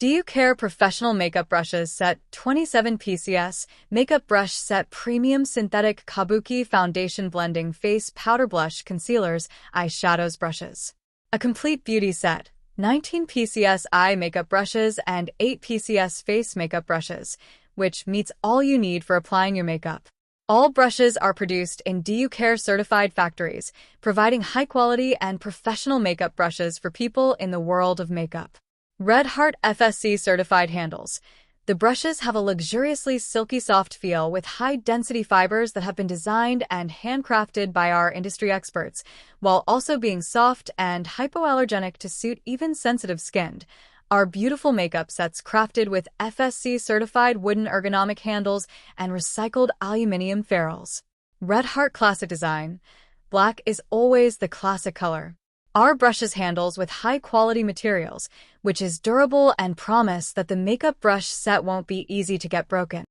Ducare Professional Makeup Brushes Set 27 PCS Makeup Brush Set Premium Synthetic Kabuki Foundation Blending Face Powder Blush Concealers Eyeshadows Brushes. A complete beauty set. 19 PCS eye makeup brushes and 8 PCS face makeup brushes, which meets all you need for applying your makeup. All brushes are produced in Ducare certified factories, providing high-quality and professional makeup brushes for people in the world of makeup. Red Heart FSC certified handles. The brushes have a luxuriously silky soft feel with high-density fibers that have been designed and handcrafted by our industry experts, while also being soft and hypoallergenic to suit even sensitive skin. Our beautiful makeup sets crafted with FSC certified wooden ergonomic handles and recycled aluminum ferrules. Red Heart Classic Design. Black is always the classic color. Our brushes handles with high-quality materials, which is durable and promise that the makeup brush set won't be easy to get broken.